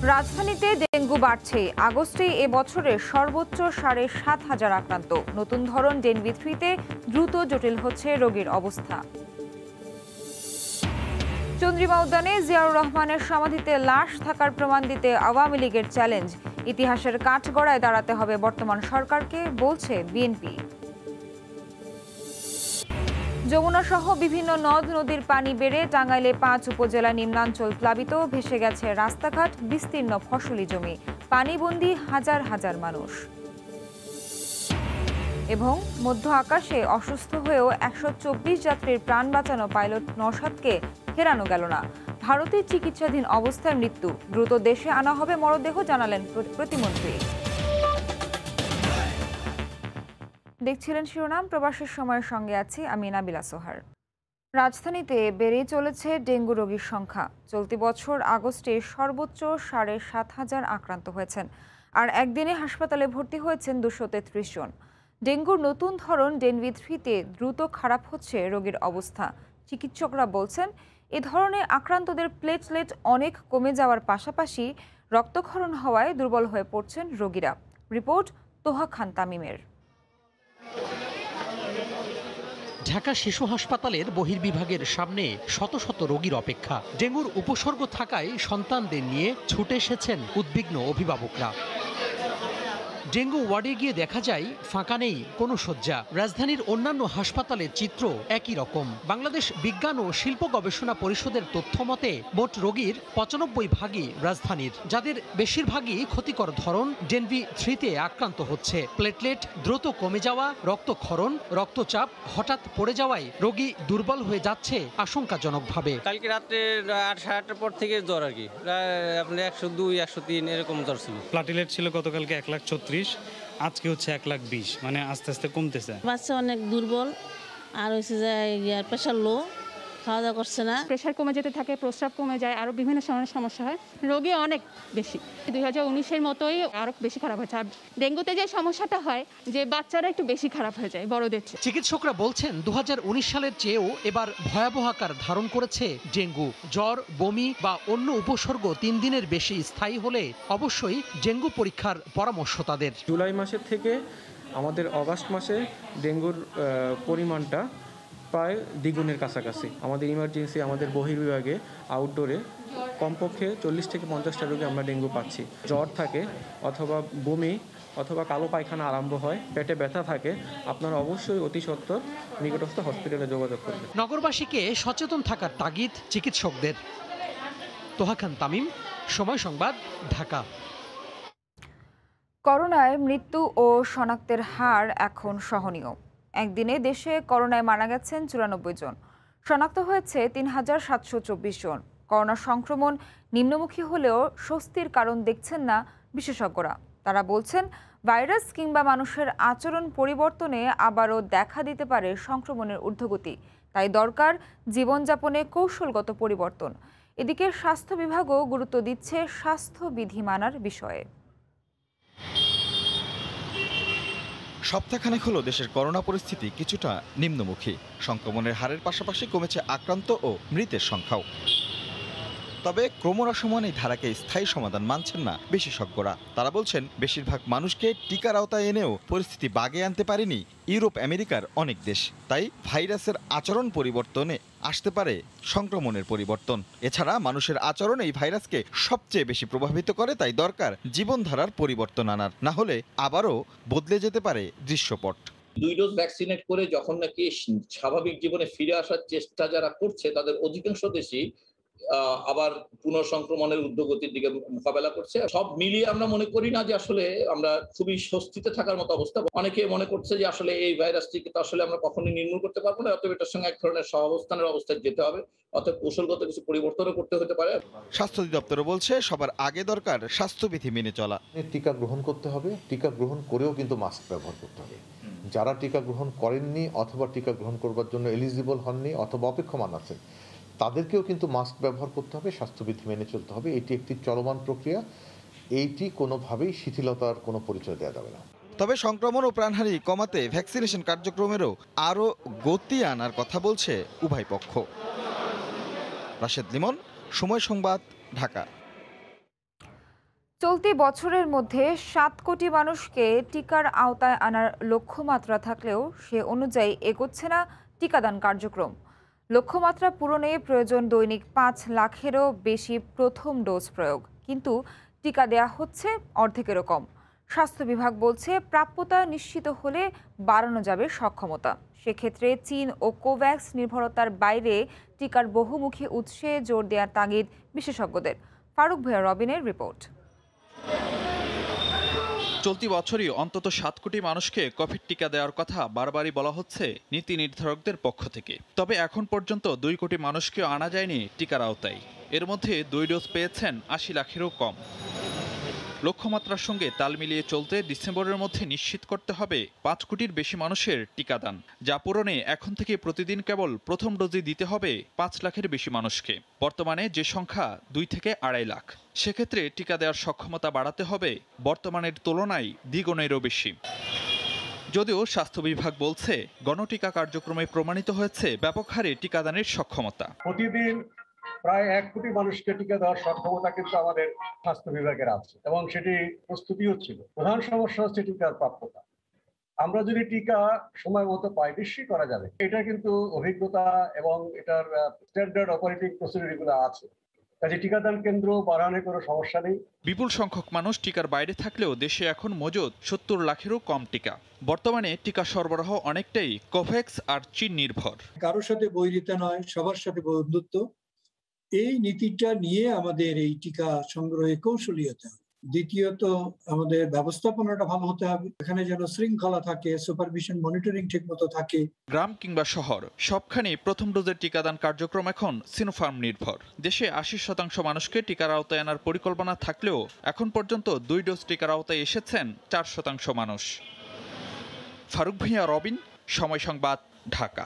রাজধানীতে ডেঙ্গু বাড়ছে। আগস্টে এবছরের সর্বোচ্চ ৭,৫০০ আক্রান্ত। নতুন ধরন ডেঙ্গি-3-তে দ্রুত জটিল হচ্ছে রোগীর অবস্থা। চন্দ্রিমা উদ্যানে জিয়াউর রহমানের সমাধিতে লাশ থাকার প্রমাণ দিতে আওয়ামী লীগের চ্যালেঞ্জ। ইতিহাসের কাঠগড়ায় দাঁড়াতে হবে বর্তমান সরকারকে, বলছে বিএনপি। যমুনা সহ বিভিন্ন নদ নদীর পানি বেড়ে টাঙ্গাইলে ৫ উপজেলা নিম্নাঞ্চল প্লাবিত, ভেসে গেছে রাস্তাঘাট, বিস্তীর্ণ ফসলি জমি, পানিবন্দী হাজার হাজার মানুষ। এবং মধ্য আকাশে অসুস্থ হয়েও ১২৪ যাত্রীর প্রাণ বাঁচানো পাইলট নওশাদকে ফেরানো গেল না। ভারতের চিকিৎসাধীন অবস্থায় মৃত্যু, দ্রুত দেশে আনা হবে মরদেহ, জানালেন প্রতিমন্ত্রী। দেখছিলেন শিরোনাম। প্রবাসের সময়ের সঙ্গে আছি আমি নাবিলা সোহার। রাজধানীতে বেড়েই চলেছে ডেঙ্গু রোগীর সংখ্যা। চলতি বছর আগস্টে সর্বোচ্চ ৭,৫০০ আক্রান্ত হয়েছেন, আর একদিনে হাসপাতালে ভর্তি হয়েছেন ২৩৩ জন। ডেঙ্গুর নতুন ধরন ডেঙ্গি-3-তে দ্রুত খারাপ হচ্ছে রোগীর অবস্থা। চিকিৎসকরা বলছেন, এ ধরনের আক্রান্তদের প্লেটলেট অনেক কমে যাওয়ার পাশাপাশি রক্তক্ষরণ হওয়ায় দুর্বল হয়ে পড়ছেন রোগীরা। রিপোর্ট তোহা খান তামিমের। ঢাকা শিশু হাসপাতালের বহির্বিভাগের সামনে শত শত রোগীর অপেক্ষা। ডেঙ্গুর উপসর্গ থাকায় সন্তানদের নিয়ে ছুটে এসেছেন উদ্বিগ্ন অভিভাবকরা। ডেঙ্গু ওয়ার্ডে গিয়ে দেখা যায় ফাঁকা নেই কোনো শয্যা। রাজধানীর অন্যান্য হাসপাতালের চিত্র একই রকম। বাংলাদেশ বিজ্ঞান ও শিল্প গবেষণা পরিষদের তথ্য মতে মোট রোগীর ৯৫% রাজধানীর, যাদের বেশিরভাগই ক্ষতিকর ধরন ডেঙ্গি-3-তে আক্রান্ত হচ্ছে। প্লেটলেট দ্রুত কমে যাওয়া, রক্তক্ষরণ, রক্তচাপ হঠাৎ পড়ে যাওয়ায় রোগী দুর্বল হয়ে যাচ্ছে আশঙ্কাজনকভাবে। কালকে রাত্রে ৮:৩০ পর থেকে জ্বর আর কি, আপনার ১০২, ১০৩ এরকম জ্বর ছিল। প্লেটলেট ছিল গতকালকে ১,৩৬,০০০, আজকে হচ্ছে ১,২০,০০০, মানে আস্তে আস্তে কমতেছে। বাচ্চা অনেক দুর্বল, আর হচ্ছে যে প্রেশার লো, খাওয়া দাওয়া করছে না, প্রেশার কমে যেতে থাকে, প্রস্রাব কমে যায়, আরো বিভিন্ন ধরনের সমস্যা হয়। রোগী অনেক বেশি, ২০১৯-এর মতোই আরো বেশি খারাপ হয়েছে। আর ডেঙ্গুতে যে সমস্যাটা হয় যে বাচ্চারা একটু বেশি খারাপ হয়ে যায় বড়দের চেয়ে। চিকিৎসকরা বলছেন ২০১৯ সালের চেয়েও এবার ভয়াবহ আকার ধারণ করেছে ডেঙ্গু। জ্বর, বমি বা অন্য উপসর্গ ৩ দিনের বেশি স্থায়ী হলে অবশ্যই ডেঙ্গু পরীক্ষার পরামর্শ তাদের। জুলাই মাসের থেকে আমাদের অগাস্ট মাসে ডেঙ্গুর পরিমাণটা প্রায় দ্বিগুণের কাছাকাছি। আমাদের ইমার্জেন্সি, আমাদের বহির্বিভাগে, আউটডোরে কমপক্ষে ৪০ থেকে ৫০টা রোগী আমরা ডেঙ্গু পাচ্ছি। জ্বর থাকে অথবা বমি অথবা কালো পায়খানা আরম্ভ হয়, পেটে ব্যথা থাকে, আপনারা অবশ্যই অতি সত্বর নিকটস্থ হসপিটালে যোগাযোগ করবেন। নগরবাসীকে সচেতন থাকার তাগিদ চিকিৎসকদের। তোহা খান তামিম, সময় সংবাদ, ঢাকা। করোনায় মৃত্যু ও শনাক্তের হার এখন সহনীয়। একদিনে দেশে করোনায় মারা গেছেন ৯৪ জন, শনাক্ত হয়েছে ৩,৭২৪ জন। করোনা সংক্রমণ নিম্নমুখী হলেও স্বস্তির কারণ দেখছেন না বিশেষজ্ঞরা। তারা বলছেন, ভাইরাস কিংবা মানুষের আচরণ পরিবর্তনে আবারও দেখা দিতে পারে সংক্রমণের ঊর্ধ্বগতি। তাই দরকার জীবনযাপনে কৌশলগত পরিবর্তন। এদিকে স্বাস্থ্য বিভাগও গুরুত্ব দিচ্ছে স্বাস্থ্যবিধি মানার বিষয়ে। সপ্তাহখানেক হলো দেশের করোনা পরিস্থিতি কিছুটা নিম্নমুখী। সংক্রমণের হারের পাশাপাশি কমেছে আক্রান্ত ও মৃতের সংখ্যাও। তবে ক্রমহ্রাসমান এই ধারাকে স্থায়ী সমাধান মানছেন না বিশেষজ্ঞরা। তারা বলছেন, বেশিরভাগ মানুষকে টিকার আওতায় এনেও পরিস্থিতি বাগে আনতে পারেনি ইউরোপ আমেরিকার অনেক দেশ। তাই ভাইরাসের আচরণ পরিবর্তনে আসতে পারে সংক্রমণের পরিবর্তন। এছাড়া মানুষের আচরণ এই ভাইরাসকে সবচেয়ে বেশি প্রভাবিত করে, তাই দরকার জীবনধারার পরিবর্তন আনার, না হলে আবারও বদলে যেতে পারে দৃশ্যপট। 2 ডোজ ভ্যাকসিনেট করে যখন নাকি স্বাভাবিক জীবনে ফিরে আসার চেষ্টা যারা করছে, তাদের অধিকাংশ দেশই আবার পুনঃসংক্রমণের ঊর্ধ্বগতির দিকে মোকাবেলা করছে। সব মিলিয়ে আমরা মনে করি না যে আসলে আমরা খুবই স্বস্তিতে থাকার মতো অবস্থা। অনেকে মনে করছে যে আসলে এই ভাইরাসটিকে তো আসলে আমরা কখনোই নির্মূল করতে পারবো না, অতএব এটার সঙ্গে এক ধরনের সহাবস্থানের অবস্থায় যেতে হবে, অতএব কৌশলগত কিছু পরিবর্তনও করতে হতে পারে। স্বাস্থ্য অধিদপ্তরও বলছে, সবার আগে দরকার স্বাস্থ্যবিধি মেনে চলা। টিকা গ্রহণ করতে হবে, টিকা গ্রহণ করেও কিন্তু মাস্ক ব্যবহার করতে হবে। যারা টিকা গ্রহণ করেননি অথবা টিকা গ্রহণ করবার জন্য এলিজিবল হননি অথবা অপেক্ষমান আছেন, তাদেরকেও কিন্তু মাস্ক ব্যবহার করতে হবে, স্বাস্থ্যবিধি মেনে চলতে হবে। এটি একটি চলমান প্রক্রিয়া, এইটি কোনোভাবেই শিথিলতার কোনো পরিচয় দেওয়া যাবে না। তবে সংক্রমণ ও প্রাণহানি কমাতে ভ্যাকসিনেশন কার্যক্রমেরও আরও গতি আনার কথা বলছে উভয় পক্ষ। রাশেদ লিমন, সময় সংবাদ, ঢাকা। চলতি বছরের মধ্যে 7 কোটি মানুষকে টিকার আওতায় আনার লক্ষ্যমাত্রা থাকলেও সে অনুযায়ী এগোচ্ছে না টিকাদান কার্যক্রম। লক্ষ্যমাত্রা পূরণে প্রয়োজন দৈনিক 5 লাখেরও বেশি প্রথম ডোজ প্রয়োগ, কিন্তু টিকা দেয়া হচ্ছে অর্ধেকেরও কম। স্বাস্থ্য বিভাগ বলছে প্রাপ্যতা নিশ্চিত হলে বাড়ানো যাবে সক্ষমতা। সেক্ষেত্রে চীন ও কোভ্যাক্স নির্ভরতার বাইরে টিকার বহুমুখী উৎসে জোর দেওয়ার তাগিদ বিশেষজ্ঞদের। ফারুক ভূঁইয়া রবিনের রিপোর্ট। চলতি বছরই অন্তত 7 কোটি মানুষকে কোভিড টিকা দেওয়ার কথা বারবারই বলা হচ্ছে নীতি নির্ধারকদের পক্ষ থেকে। তবে এখন পর্যন্ত 2 কোটি মানুষকেও আনা যায়নি টিকার আওতায়। এর মধ্যে 2 ডোজ পেয়েছেন 80 লাখেরও কম। লক্ষ্যমাত্রার সঙ্গে তাল মিলিয়ে চলতে ডিসেম্বরের মধ্যে নিশ্চিত করতে হবে 5 কোটির বেশি মানুষের টিকাদান, যা পূরণে এখন থেকে প্রতিদিন কেবল প্রথম ডোজই দিতে হবে 5 লাখের বেশি মানুষকে। বর্তমানে যে সংখ্যা 2 থেকে 2.5 লাখ। সেক্ষেত্রে টিকা দেওয়ার সক্ষমতা বাড়াতে হবে বর্তমানের তুলনায় দ্বিগুণেরও বেশি। যদিও স্বাস্থ্য বিভাগ বলছে গণটিকা কার্যক্রমে প্রমাণিত হয়েছে ব্যাপক হারে টিকাদানের সক্ষমতা। প্রতিদিন প্রায় 1 কোটি মানুষকে টিকা দেওয়ার সক্ষমতা কিন্তু আমাদের স্বাস্থ্য বিভাগের আছে এবং সেটি প্রস্তুতিও ছিল। প্রধান সমস্যা হচ্ছে টিকার প্রাপ্যতা। আমরা যদি টিকা সময় মতো পাই নিশ্চয়ই করা যাবে। এটা কিন্তু অভিজ্ঞতা এবং এটার স্ট্যান্ডার্ড অপারেটিং প্রসিডিউরগুলো আছে। কাজে টিকাদান কেন্দ্র বাড়ানোর কোনো সমস্যা নেই। বিপুল সংখ্যক মানুষ টিকার বাইরে থাকলেও দেশে এখন মজুদ 70 লাখেরও কম টিকা। বর্তমানে টিকা সরবরাহ অনেকটাই কোভ্যাক্স আর চীন নির্ভর। কারোর সাথে বৈরিতা নয়, সবার সাথে বন্ধুত্ব, এই নীতিটা নিয়ে আমাদের এই টিকা সংগ্রহে কৌশলী হতে হবে। দ্বিতীয়ত আমাদের ব্যবস্থাপনাটা ভালো হতে হবে, এখানে যেন শৃঙ্খলা থাকে, সুপারভিশন মনিটরিং ঠিকমতো থাকে। গ্রাম কিংবা শহর সবখানে প্রথম ডোজের টিকাদান কার্যক্রম এখন সিনোফার্ম নির্ভর। দেশে 80% মানুষকে টিকার আওতায় আনার পরিকল্পনা থাকলেও এখন পর্যন্ত 2 ডোজ টিকার আওতায় এসেছেন 4% মানুষ। ফারুক ভূঁইয়া, রবিন, সময় সংবাদ, ঢাকা।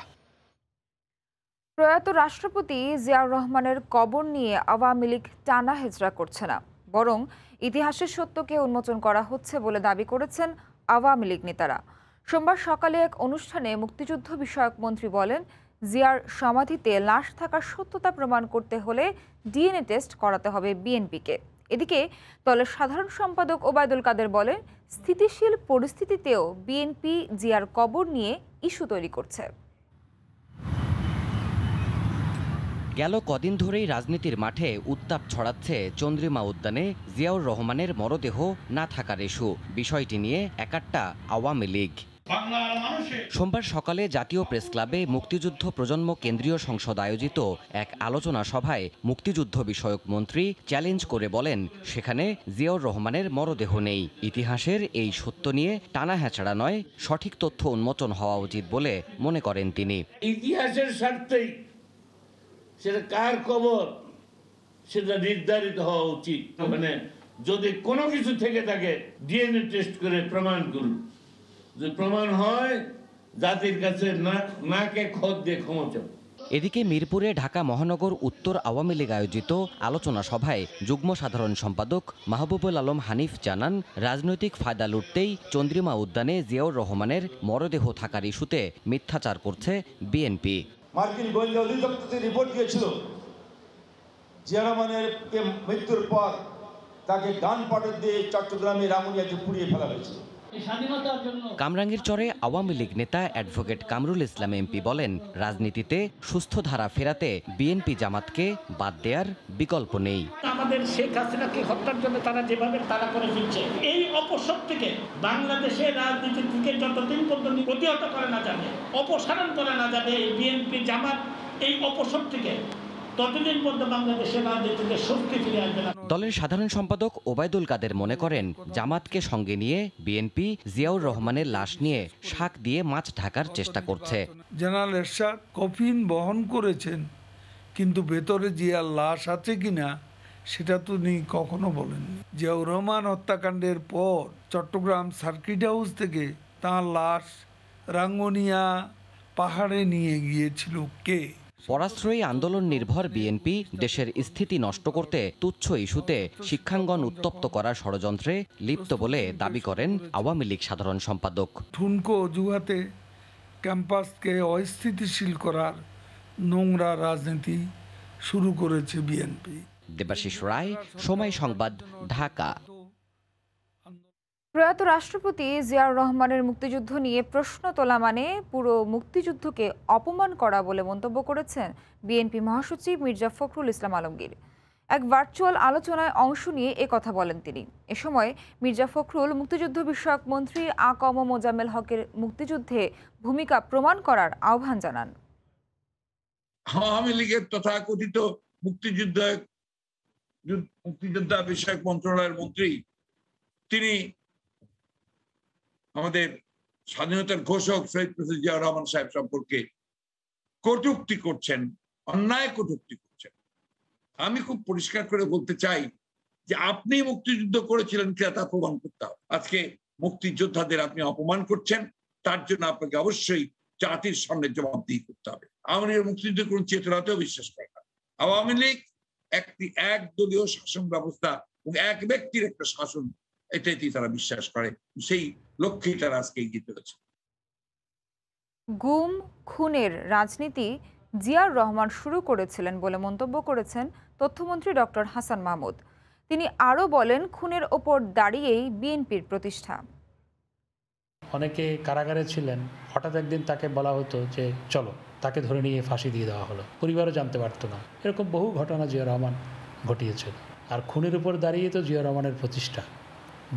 প্রয়াত রাষ্ট্রপতি জিয়াউর রহমানের কবর নিয়ে আওয়ামী লীগ টানা হেচড়া করছে না, বরং ইতিহাসের সত্যকে উন্মোচন করা হচ্ছে বলে দাবি করেছেন আওয়ামী লীগ নেতারা। সোমবার সকালে এক অনুষ্ঠানে মুক্তিযুদ্ধ বিষয়ক মন্ত্রী বলেন, জিয়ার সমাধিতে লাশ থাকার সত্যতা প্রমাণ করতে হলে ডিএনএ টেস্ট করাতে হবে বিএনপিকে। এদিকে দলের সাধারণ সম্পাদক ওবায়দুল কাদের বলেন, স্থিতিশীল পরিস্থিতিতেও বিএনপি জিয়ার কবর নিয়ে ইস্যু তৈরি করছে। গেল কদিন ধরেই রাজনীতির মাঠে উত্তাপ ছড়াচ্ছে চন্দ্রিমা উদ্যানে জিয়াউর রহমানের মরদেহ না থাকার ইস্যু। বিষয়টি নিয়ে একাট্টা আওয়ামী লীগ। সোমবার সকালে জাতীয় প্রেস ক্লাবে মুক্তিযুদ্ধ প্রজন্ম কেন্দ্রীয় সংসদ আয়োজিত এক আলোচনা সভায় মুক্তিযুদ্ধ বিষয়ক মন্ত্রী চ্যালেঞ্জ করে বলেন, সেখানে জিয়াউর রহমানের মরদেহ নেই। ইতিহাসের এই সত্য নিয়ে টানা হ্যাচড়া নয়, সঠিক তথ্য উন্মোচন হওয়া উচিত বলে মনে করেন তিনি। ইতিহাসের স্বার্থেই সেটা কার কবর সেটা নির্ধারিত হওয়া উচিত। মানে যদি কোনো কিছু থেকে থাকে ডিএনএ টেস্ট করে প্রমাণ করুন। যদি প্রমাণ হয় জাতির কাছে নাকে খত দিয়ে ক্ষমা চাও। এদিকে মিরপুরে ঢাকা মহানগর উত্তর আওয়ামী লীগ আয়োজিত আলোচনা সভায় যুগ্ম সাধারণ সম্পাদক মাহবুবুল আলম হানিফ জানান, রাজনৈতিক ফায়দা লুটতেই চন্দ্রিমা উদ্যানে জিয়াউর রহমানের মরদেহ থাকার ইস্যুতে মিথ্যাচার করছে বিএনপি। মার্কিন গোয়েন্দা অধিদপ্তর রিপোর্ট দিয়েছিল জিয়া রহমানের মৃত্যুর পর তাকে গান পাটর দিয়ে চট্টগ্রামে রামুনিয়াতে পুড়িয়ে ফেলা হয়েছিল। কামরাঙ্গীর চরে আওয়ামী লীগ নেতা অ্যাডভোকেট কামরুল ইসলাম এমপি বলেন, রাজনীতিতে সুস্থ ধারা ফেরাতে বিএনপি জামাতকে বাদ দেওয়ার বিকল্প নেই। আমাদের শেখ হাসিনাকে হত্যার জন্য তারা যেভাবে তারা করে দিচ্ছে, এই অপশক্তিকে বাংলাদেশের রাজনীতি থেকে যতদিন পর্যন্ত প্রতিহত করা না যাবে, অপসারণ করা না যাবে এই বিএনপি জামাত এই অপশক্তিকে, ততদিন পর্যন্ত বাংলাদেশের রাজনীতিতে শক্তি ফিরে আসবে না। দলের সাধারণ সম্পাদক ওবায়দুল কাদের মনে করেন, জামাতকে সঙ্গে নিয়ে বিএনপি জিয়াউর রহমানের লাশ নিয়ে শাক দিয়ে মাছ ঢাকার চেষ্টা করছে। জেনারেল এরশাদ কফিন বহন করেছেন, কিন্তু ভেতরে জিয়ার লাশ আছে কিনা সেটা তো উনি কখনো বলেননি। জিয়াউর রহমান হত্যাকাণ্ডের পর চট্টগ্রাম সার্কিট হাউস থেকে তাঁর লাশ রাঙ্গুনিয়া পাহাড়ে নিয়ে গিয়েছিল কে? পরাশ্রয়ী আন্দোলন নির্ভর বিএনপি দেশের স্থিতি নষ্ট করতে তুচ্ছ ইস্যুতে শিক্ষাঙ্গন উত্তপ্ত করার ষড়যন্ত্রে লিপ্ত বলে দাবি করেন আওয়ামী লীগ সাধারণ সম্পাদক। ঠুনকো অজুহাতে ক্যাম্পাসকে অস্থিতিশীল করার নোংরা রাজনীতি শুরু করেছে বিএনপি। দেবাশিস রায়, সময় সংবাদ, ঢাকা। প্রয়াত রাষ্ট্রপতি জিয়াউর রহমানের মুক্তিযুদ্ধ নিয়ে প্রশ্ন তোলা মানে পুরো মুক্তিযুদ্ধকে অপমান করা বলে মন্তব্য করেছেন বিএনপি মহাসচিব মির্জা ফখরুল ইসলাম আলমগীর। এক ভার্চুয়াল আলোচনায় অংশ নিয়ে কথা বলেন তিনি। এ সময় মির্জা ফখরুল মুক্তিযুদ্ধ বিষয়ক মন্ত্রী আ.ক.ম মোজাম্মেল হকের মুক্তিযুদ্ধে ভূমিকা প্রমাণ করার আহ্বান জানান। আওয়ামী লীগের তথাকথিত মুক্তিযোদ্ধা বিষয়ক মন্ত্রণালয়ের মন্ত্রী তিনি আমাদের স্বাধীনতার ঘোষক শহীদ প্রেসিডেন্ট জিয়াউর রহমান সাহেব সম্পর্কে কটূক্তি করছেন, অন্যায় কটূক্তি করছেন। আমি খুব পরিষ্কার করে বলতে চাই যে আপনি মুক্তিযুদ্ধ করেছিলেন কিনা তা প্রমাণ করতে হবে। আজকে মুক্তিযোদ্ধাদের আপনি অপমান করছেন, তার জন্য আপনাকে অবশ্যই জাতির সামনে জবাবদিহি করতে হবে। আওয়ামী লীগের মুক্তিযুদ্ধের কোন চেতনাতেও বিশ্বাস করে না। আওয়ামী লীগ একটি একদলীয় শাসন ব্যবস্থা এবং এক ব্যক্তির একটা শাসন, এটাই তারা বিশ্বাস করে। সেই লক্ষ্যেই তারা আজকে এগিয়ে চলেছে। গুম খুনের রাজনীতি জিয়াউর রহমান শুরু করেছিলেন বলে মন্তব্য করেছেন তথ্যমন্ত্রী ডক্টর হাসান মাহমুদ। তিনি আরও বলেন, খুনের ওপর দাঁড়িয়েই বিএনপির প্রতিষ্ঠা। অনেকে কারাগারে ছিলেন, হঠাৎ একদিন তাকে বলা হতো যে চলো, তাকে ধরে নিয়ে ফাঁসি দিয়ে দেওয়া হলো, পরিবারও জানতে পারতো না। এরকম বহু ঘটনা জিয়া রহমান ঘটিয়েছেন। আর খুনের উপর দাঁড়িয়ে তো জিয়া রহমানের প্রতিষ্ঠা।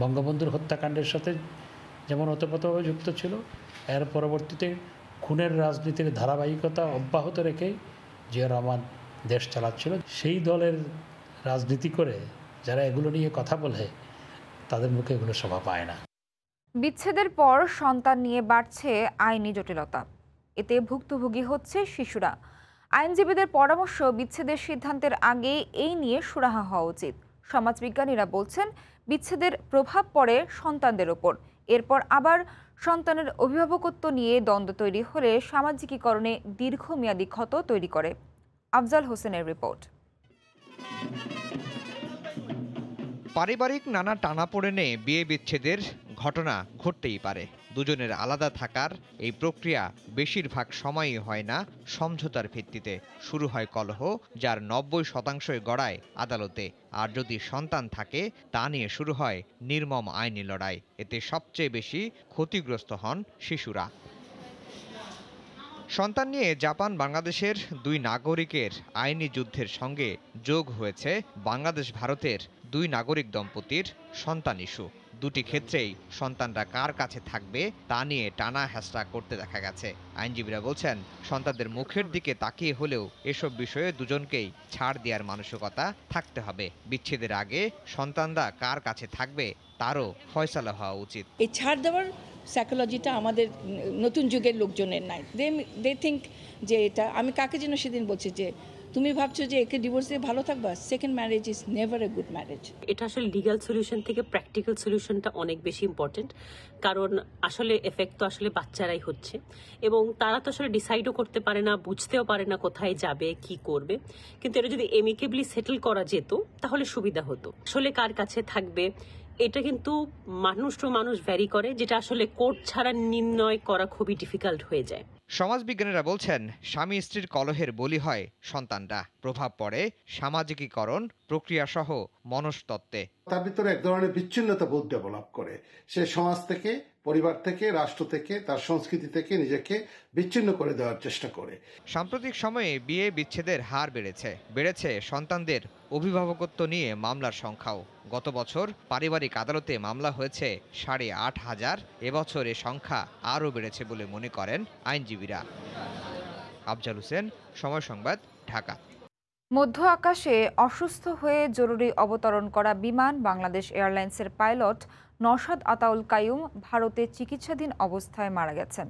বঙ্গবন্ধুর হত্যাকাণ্ডের সাথে যেমন ওতপ্রোতভাবে যুক্ত ছিল, এর পরবর্তীতে খুনের রাজনীতির ধারাবাহিকতা অব্যাহত রেখেই জিয়া রহমান দেশ চালাচ্ছিল। সেই দলের রাজনীতি করে যারা এগুলো নিয়ে কথা বলে, তাদের মুখে এগুলো শোভা পায় না। বিচ্ছেদের পর সন্তান নিয়ে বাড়ছে আইনি জটিলতা। এতে ভুক্তভোগী হচ্ছে শিশুরা। আইনজীবীদের পরামর্শ, বিচ্ছেদের সিদ্ধান্তের আগে এই নিয়ে সুরাহা হওয়া উচিত। সমাজবিজ্ঞানীরা বলছেন, বিচ্ছেদের প্রভাব পড়ে সন্তানদের ওপর। এরপর আবার সন্তানের অভিভাবকত্ব নিয়ে দ্বন্দ্ব তৈরি হলে সামাজিকীকরণে দীর্ঘমেয়াদী ক্ষত তৈরি করে। আফজাল হোসেনের রিপোর্ট। পারিবারিক নানা টানাপোড়েনে বিয়ে বিচ্ছেদের ঘটনা ঘটতেই পারে। দুজনের আলাদা থাকার এই প্রক্রিয়া বেশিরভাগ সময়ই হয় না সমঝোতার ভিত্তিতে। শুরু হয় কলহ, যার ৯০% গড়ায় আদালতে। আর যদি সন্তান থাকে, তা নিয়ে শুরু হয় নির্মম আইনি লড়াই। এতে সবচেয়ে বেশি ক্ষতিগ্রস্ত হন শিশুরা। সন্তান নিয়ে জাপান বাংলাদেশের দুই নাগরিকের আইনি যুদ্ধের সঙ্গে যোগ হয়েছে বাংলাদেশ ভারতের দুই নাগরিক দম্পতির সন্তান ইস্যু। দুটি ক্ষেত্রেই সন্তানরা কার কাছে থাকবে তা নিয়ে টানা হেঁচড়া করতে দেখা গেছে। আইনজীবীরা বলছেন, সন্তানদের মুখের দিকে তাকিয়ে হলেও এসব বিষয়ে দুজনকেই ছাড় দেওয়ার মানসিকতা থাকতে হবে। বিচ্ছেদের আগে সন্তানরা কার কাছে থাকবে তারও ফয়সালা হওয়া উচিত। এই ছাড় দেওয়ার সাইকোলজিটা আমাদের নতুন যুগের লোকজনের নাই। দে থিঙ্ক যে এটা, আমি কাকে যেন সেদিন বলছি যে তুমি ভাবছো যে একে ডিভোর্স দিয়ে ভালো থাকবা, second marriage is never a good marriage. এটা আসলে লিগ্যাল সলিউশন থেকে প্র্যাকটিক্যাল সলিউশনটা অনেক বেশি ইম্পর্টেন্ট, কারণ আসলে এফেক্ট তো আসলে বাচ্চারাই হচ্ছে এবং তারা তো আসলে ডিসাইডও করতে পারে না, বুঝতেও পারে না কোথায় যাবে, কি করবে। কিন্তু এটা যদি এমিকেবলি সেটেল করা যেত তাহলে সুবিধা হতো। আসলে কার কাছে থাকবে এটা কিন্তু মানুষ টু মানুষ ভ্যারি করে, যেটা আসলে কোর্ট ছাড়া নির্ণয় করা খুবই ডিফিকাল্ট হয়ে যায়। সমাজবিজ্ঞানীরা বলছেন, স্বামী স্ত্রীর কলহের বলি হয় সন্তানরা। প্রভাব পড়ে সামাজিকীকরণ প্রক্রিয়া সহ মনস্তত্ত্বে। তার ভিতরে এক ধরনের বিচ্ছিন্নতা বোধ ডেভেলপ করে। সে সমাজ থেকে, পরিবার থেকে, রাষ্ট্র থেকে, তার সংস্কৃতি থেকে নিজেকে বিচ্ছিন্ন করে দেওয়ার চেষ্টা করে। সাম্প্রতিক সময়ে বিয়ে বিচ্ছেদের হার বেড়েছে সন্তানদের অভিভাবকত্ব নিয়ে মামলার সংখ্যাও। গত বছর পারিবারিক আদালতে মামলা হয়েছে ৮৫০০। এবছর এ সংখ্যা আরও বেড়েছে বলে মনে করেন আইনজীবীরা। আফজাল হোসেন, সময় সংবাদ, ঢাকা। মধ্য আকাশে অসুস্থ হয়ে জরুরি অবতরণ করা বিমান বাংলাদেশ এয়ারলাইন্সের পাইলট নওশাদ আতাউল কাইয়ুম ভারতে চিকিৎসাধীন অবস্থায় মারা গেছেন।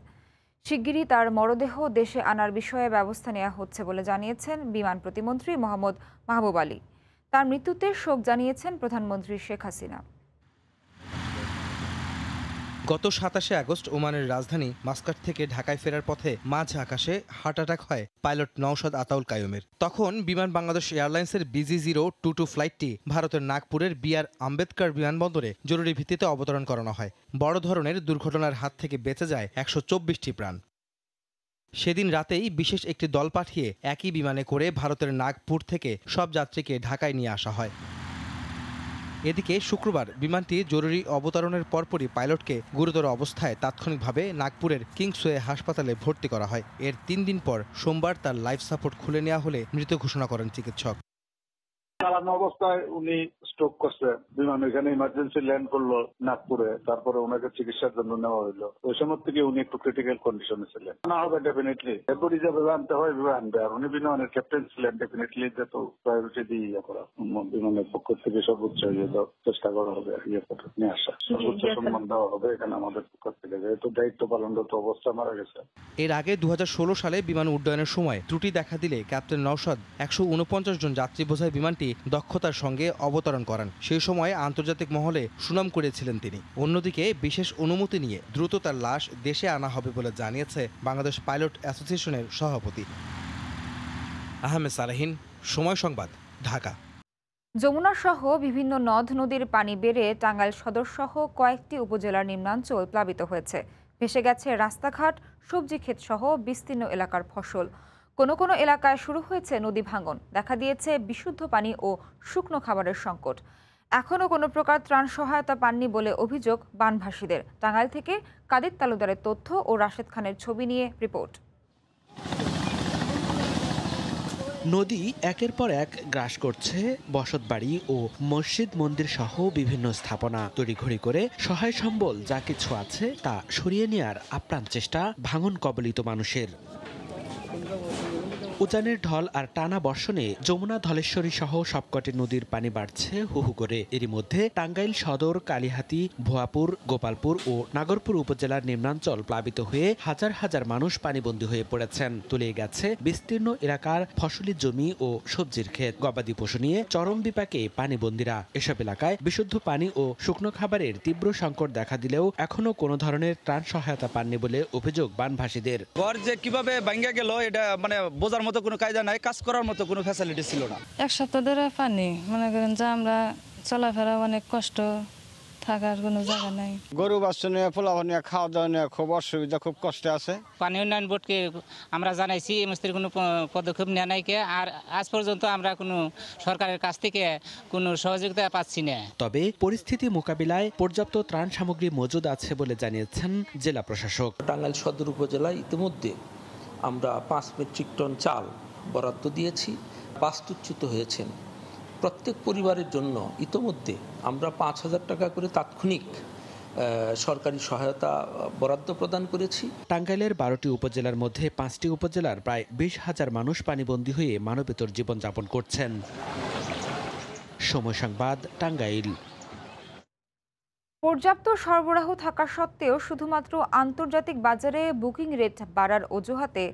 শিগগিরই তার মরদেহ দেশে আনার বিষয়ে ব্যবস্থা নেওয়া হচ্ছে বলে জানিয়েছেন বিমান প্রতিমন্ত্রী মোহাম্মদ মাহবুব আলী। তার মৃত্যুতে শোক জানিয়েছেন প্রধানমন্ত্রী শেখ হাসিনা। গত ২৭শে আগস্ট ওমানের রাজধানী মাস্কাট থেকে ঢাকায় ফেরার পথে মাঝ আকাশে হার্ট অ্যাটাক হয় পাইলট নওশাদ আতাউল কাইয়ুমের। তখন বিমান বাংলাদেশ এয়ারলাইন্সের BG022 ফ্লাইটটি ভারতের নাগপুরের BR আম্বেদকর বিমানবন্দরে জরুরি ভিত্তিতে অবতরণ করানো হয়। বড় ধরনের দুর্ঘটনার হাত থেকে বেঁচে যায় ১২৪টি প্রাণ। সেদিন রাতেই বিশেষ একটি দল পাঠিয়ে একই বিমানে করে ভারতের নাগপুর থেকে সব যাত্রীকে ঢাকায় নিয়ে আসা হয়। এদিকে শুক্রবার বিমানটি জরুরি অবতরণের পরপরই পাইলটকে গুরুতর অবস্থায় তাৎক্ষণিকভাবে নাগপুরের কিংসওয়ে হাসপাতালে ভর্তি করা হয়। এর 3 দিন পর সোমবার তার লাইফ সাপোর্ট খুলে নেওয়া হলে মৃত ঘোষণা করেন চিকিৎসক। চালানো অবস্থায় উনি স্ট্রোক করছে, বিমান এখানে ইমার্জেন্সি ল্যান্ড করলো নাগপুরে, তারপরে ওনাকে চিকিৎসার জন্য নেওয়া হইলো। ওই সময় থেকে উনি একটু ক্রিটিক্যাল কন্ডিশনে ছিলেন। না হবে ডেফিনেটলি, এরপর যেভাবে আনতে হয় এভাবে আনবে। আর উনি বিমানের ক্যাপ্টেন ছিলেন, ডেফিনেটলি যত প্রায়োরিটি দিয়ে ইয়ে করা, বিমানের পক্ষ থেকে সর্বোচ্চ চেষ্টা করা হবে ইয়ে করে নিয়ে আসা, সর্বোচ্চ সম্মান দেওয়া হবে এখানে আমাদের পক্ষ থেকে, যেহেতু দায়িত্ব পালনরত অবস্থা মারা গেছে। এর আগে 2016 সালে বিমান উড্ডয়নের সময় ত্রুটি দেখা দিলে ক্যাপ্টেন নওশাদ 149 জন যাত্রী বোঝাই বিমানটি দক্ষতার সঙ্গে অবতরণ করান। সেই সময় আন্তর্জাতিক মহলে সুনাম করেছিলেন তিনি। অন্যদিকে বিশেষ অনুমতি নিয়ে দ্রুত তার লাশ দেশে আনা হবে বলে জানিয়েছে বাংলাদেশ পাইলট অ্যাসোসিয়েশনের সভাপতি। আহমেদ সালেহিন, সময় সংবাদ, ঢাকা। যমুনা সহ বিভিন্ন নদ নদীর পানি বেড়ে টাঙ্গাইল সদর সহ কয়েকটি উপজেলার নিম্নাঞ্চল প্লাবিত হয়েছে। ভেসে গেছে রাস্তাঘাট, সবজি ক্ষেত সহ বিস্তীর্ণ এলাকার ফসল। কোনো কোনো এলাকায় শুরু হয়েছে নদী ভাঙন, দেখা দিয়েছে বিশুদ্ধ পানি ও শুকনো খাবারের সংকট। এখনও কোনো প্রকার ত্রাণ সহায়তা পাননি বলে অভিযোগ বানভাসীদের। টাঙ্গাইল থেকে কাদির তালুকদারের তথ্য ও রাশেদ খানের ছবি নিয়ে রিপোর্ট। নদী একের পর এক গ্রাস করছে বসতবাড়ি ও মসজিদ মন্দির সহ বিভিন্ন স্থাপনা। তড়িঘড়ি করে সহায় সম্বল যা কিছু আছে তা সরিয়ে নেয়ার আপ্রাণ চেষ্টা ভাঙন কবলিত মানুষের। উজানের ঢল আর টানা বর্ষণে যমুনা, ধলেশ্বরী সহ সবকটি নদীর পানি বাড়ছে হু হু করে। এরই মধ্যে টাঙ্গাইল সদর, কালিহাতী, ভুয়াপুর, গোপালপুর ও নাগরপুর উপজেলার নিম্নাঞ্চল প্লাবিত হয়ে হাজার হাজার মানুষ পানিবন্দী হয়ে পড়েছেন। তলিয়ে গেছে বিস্তীর্ণ এলাকার ফসলি জমি ও সবজির ক্ষেত। গবাদি পশু নিয়ে চরম বিপাকে পানিবন্দীরা। এসব এলাকায় বিশুদ্ধ পানি ও শুকনো খাবারের তীব্র সংকট দেখা দিলেও এখনো কোনো ধরনের ত্রাণ সহায়তা পাননি বলে অভিযোগ বানভাসীদের। ঘর যে কিভাবে ভাঙ্গা গেল এটা বোঝার মতো কোনো কায়দা নাই, কাজ করার মতো কোনো ফ্যাসিলিটি ছিল না। এক সপ্তাহ ধরে পানি, মনে করেন যে আমরা চলাফেরা অনেক কষ্ট, থাকার কোনো জায়গা নাই। গরু বাচ্চা নিয়ে, পোলাও নিয়ে, খাওয়া দাওয়া নিয়ে খুব অসুবিধা, খুব কষ্ট আছে। পানি উন্নয়ন বোর্ডকে আমরা জানাইছি, এই মস্তির কোনো পদক্ষেপ নেওয়া নাই কে, আর আজ পর্যন্ত আমরা কোনো সরকারের কাছ থেকে কোনো সহযোগিতা পাচ্ছি না। তবে পরিস্থিতি মোকাবিলায় পর্যাপ্ত ত্রাণ সামগ্রী মজুদ আছে বলে জানিয়েছেন জেলা প্রশাসক। টাঙ্গাইল সদর উপজেলায় ইতিমধ্যে আমরা 5 মেট্রিক টন চাল বরাদ্দ দিয়েছি। বাস্তুচ্যুত হয়েছেন প্রত্যেক পরিবারের জন্য ইতোমধ্যে আমরা 5,000 টাকা করে তাৎক্ষণিক সরকারি সহায়তা বরাদ্দ প্রদান করেছি। টাঙ্গাইলের 12টি উপজেলার মধ্যে 5টি উপজেলার প্রায় 20,000 মানুষ পানিবন্দী হয়ে মানবেতর জীবনযাপন করছেন। সময় সংবাদ, টাঙ্গাইল। পর্যাপ্ত সরবরাহ থাকা সত্ত্বেও শুধুমাত্র আন্তর্জাতিক বাজারে বুকিং রেট বাড়ার অজুহাতে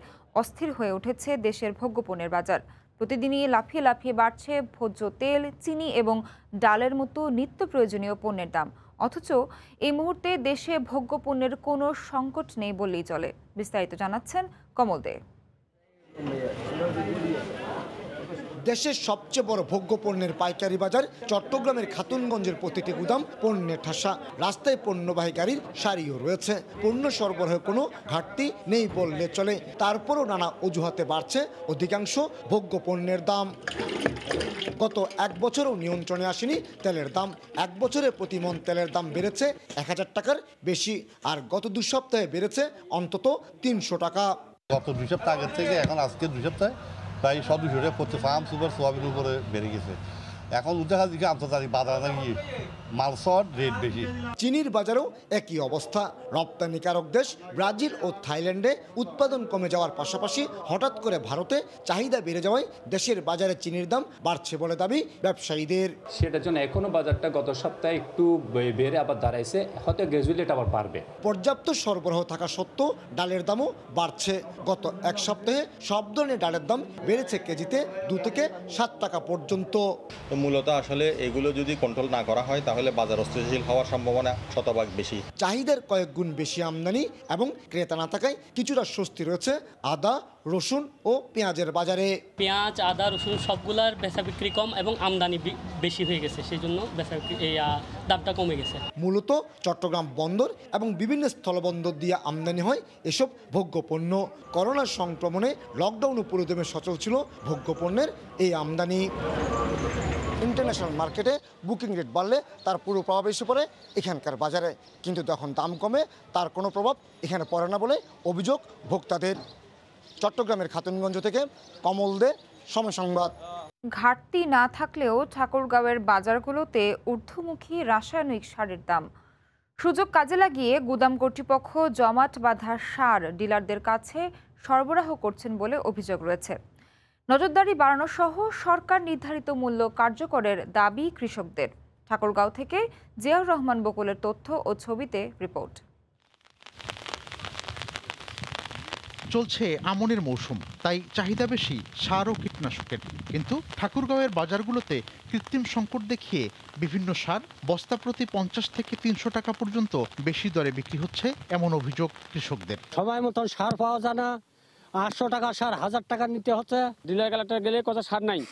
অস্থির হয়ে উঠেছে দেশের ভোগ্যপণ্যের বাজার। প্রতিদিনই লাফিয়ে লাফিয়ে বাড়ছে ভোজ্য তেল, চিনি এবং ডালের মতো নিত্য প্রয়োজনীয় পণ্যের দাম। অথচ এই মুহূর্তে দেশে ভোগ্যপণ্যের কোনো সংকট নেই বললেই চলে। বিস্তারিত জানাচ্ছেন কমল দে। দেশের সবচেয়ে বড় ভোগ্যপণ্যের পাইকারি বাজার চট্টগ্রামের খাতুনগঞ্জের প্রতিটি গুদাম পণ্যের ঠাসা। রাস্তায় পণ্যবাহী গাড়ির সারিও রয়েছে। পণ্য সরবরাহের কোনো ঘাটতি নেই বললে চলে। তারপরও নানা অজুহাতে বাড়ছে অধিকাংশ ভোগ্যপণ্যের দাম। গত 1 বছরও নিয়ন্ত্রণে আসেনি তেলের দাম। 1 বছরে প্রতি মণ তেলের দাম বেড়েছে 1000 টাকার বেশি, আর গত 2 সপ্তাহে বেড়েছে অন্তত 300 টাকা। গত 2 সপ্তাহ আগের থেকে এখন আজকে 2 সপ্তাহে প্রায় 100-200 টাকা প্রতি ফার্ম সুপার সোয়াবিনের উপরে বেড়ে গেছে। এখন দেখা যাচ্ছে আন্তর্জাতিক বাজার নাকি মাল শর্ট, রেট বেশি। চিনির বাজারেও একই অবস্থা। রপ্তানিকারক দেশ ব্রাজিল ও থাইল্যান্ডে উৎপাদন কমে যাওয়ার পাশাপাশি হঠাৎ করে ভারতে চাহিদা বেড়ে যাওয়ায় দেশের বাজারে চিনির দাম বাড়ছে বলে দাবি ব্যবসায়ীদের। সেটার জন্য এখনো বাজারটা গত সপ্তাহে একটু বেড়ে আবার দাঁড়াইছে, হয়তো গ্র্যাজুয়ালি এটা আবার বাড়বে। পর্যাপ্ত সরবরাহ থাকা সত্ত্বেও ডালের দামও বাড়ছে। গত 1 সপ্তাহে সব ধরনের ডালের দাম বেড়েছে কেজিতে 2 থেকে 7 টাকা পর্যন্ত। মূলত আসলে এগুলো যদি কন্ট্রোল না করা হয় তাহলে বাজার অস্থিতিশীল হওয়ার সম্ভাবনা শতভাগ বেশি। চাহিদার কয়েক গুণ বেশি আমদানি এবং ক্রেতা না থাকায় কিছুটা স্বস্তি রয়েছে আদা, রসুন ও পেঁয়াজের বাজারে। পেঁয়াজ, আদা, রসুন সবগুলার বেচা বিক্রি কম এবং আমদানি বেশি হয়ে গেছে, সেই জন্য বেচা বিক্রি দামটা কমে গেছে। মূলত চট্টগ্রাম বন্দর এবং বিভিন্ন স্থলবন্দর দিয়ে আমদানি হয় এসব ভোগ্যপণ্য। করোনা সংক্রমণে লকডাউন পুরোদমে সচল ছিল ভোগ্যপণ্যের এই আমদানি। ইন্টারন্যাশনাল মার্কেটে বুকিং রেট বাড়লে তার পুরো প্রভাব এসে পড়ে এখানকার বাজারে, কিন্তু যখন দাম কমে তার কোনো প্রভাব এখানে পড়ে না বলে অভিযোগ ভোক্তাদের। চট্টগ্রামের খাতুনগঞ্জ থেকে কমল দে, সময় সংবাদ। ঘাটতি না থাকলেও ঠাকুরগাঁওয়ের বাজারগুলোতে ঊর্ধ্বমুখী রাসায়নিক সারের দাম। সুযোগ কাজে লাগিয়ে গুদাম কর্তৃপক্ষ জমাট বাঁধা সার ডিলারদের কাছে সরবরাহ করছেন বলে অভিযোগ রয়েছে। নজরদারি বাড়ানো সহ সরকার নির্ধারিত মূল্য কার্যকরের দাবি কৃষকদের। ঠাকুরগাঁও থেকে জিয়াউর রহমান বকুলের তথ্য ও ছবিতে রিপোর্ট। চলছে আমনের মৌসুম, তাই চাহিদা বেশি সার ও কীটনাশকের। কিন্তু ঠাকুরগাঁওয়ের বাজারগুলোতে কৃত্রিম সংকট দেখিয়ে বিভিন্ন সার বস্তা প্রতি 50 থেকে 300 টাকা পর্যন্ত বেশি দরে বিক্রি হচ্ছে, এমন অভিযোগ কৃষকদের। সময় মতন সার পাওয়া যায় না, 800 টাকা সার 1000 টাকা নিতে হচ্ছে। ডিলার কালেক্টর গেলে কত সার নাই,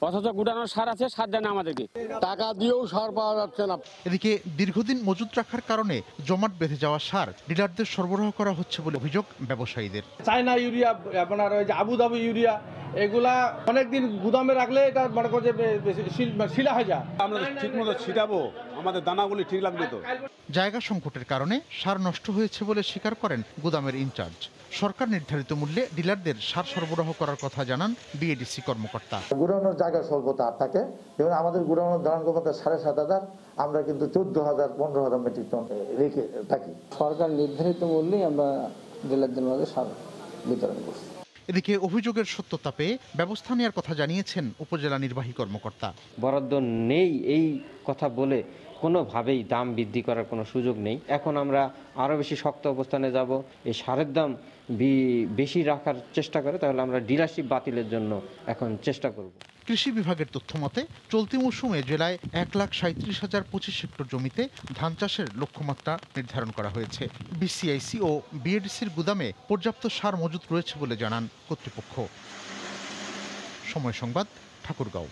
অথচ গুডানোর সার আছে, সার দেয় না আমাদেরকে, টাকা দিয়েও সার পাওয়া যাচ্ছে না। এদিকে দীর্ঘদিন মজুত রাখার কারণে জমাট বেঁধে যাওয়া সার ডিলারদের সরবরাহ করা হচ্ছে বলে অভিযোগ ব্যবসায়ীদের। চায়না ইউরিয়া, আপনার ওই যে আবুধাবি ইউরিয়া, এগুলা অনেকদিন গুদামে রাখলে এটা মনে করছে শিলা হয়ে যায়। আমরা ঠিক মতো ছিটাবো, আমাদের দানাগুলি ঠিক লাগবে তো। জায়গা সংকটের কারণে সার নষ্ট হয়েছে বলে স্বীকার করেন গুদামের ইনচার্জ। সরকার নির্ধারিত মূল্যে ডিলারদের সার সরবরাহ করার কথা জানান বিএডিসি কর্মকর্তা। গুড়ানোর জায়গা স্বল্পতা থাকে, যেমন আমাদের গুড়ানোর ধারণ ক্ষমতা 7,500, আমরা কিন্তু 14,000 15,000 মেট্রিক টন রেখে থাকি। সরকার নির্ধারিত মূল্যেই আমরা ডিলারদের মধ্যে সার বিতরণ করছি। এদিকে অভিযোগের সত্যতা পেয়ে ব্যবস্থা নেওয়ার কথা জানিয়েছেন উপজেলা নির্বাহী কর্মকর্তা। বরাদ্দ নেই এই কথা বলে কোনোভাবেই দাম বৃদ্ধি করার কোনো সুযোগ নেই। এখন আমরা আরও বেশি শক্ত অবস্থানে যাব। এই সারের দাম বেশি রাখার চেষ্টা করে তাহলে আমরা ডিলারশিপ বাতিলের জন্য এখন চেষ্টা করব। কৃষি বিভাগের তথ্য মতে চলতি মৌসুমে জেলায় 1,37,025 হেক্টর জমিতে ধান চাষের লক্ষ্যমাত্রা নির্ধারণ করা হয়েছে। বিসিআইসি ও বিএডিসির গুদামে পর্যাপ্ত সার মজুত রয়েছে বলে জানান কর্তৃপক্ষ। সময় সংবাদ, ঠাকুরগাঁও।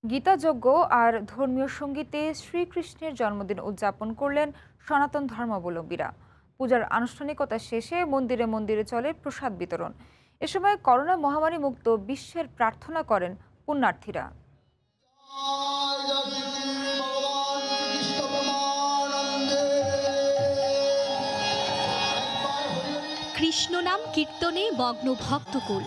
গীতাযজ্ঞ আর ধর্মীয় সঙ্গীতে শ্রীকৃষ্ণের জন্মদিন উদযাপন করলেন সনাতন ধর্মাবলম্বীরা। পূজার আনুষ্ঠানিকতা শেষে মন্দিরে মন্দিরে চলে প্রসাদ বিতরণ। এ সময় করোনা মহামারী মুক্ত বিশ্বের প্রার্থনা করেন পুণ্যার্থীরা। কৃষ্ণ নাম কীর্তনে মগ্ন ভক্তকুল।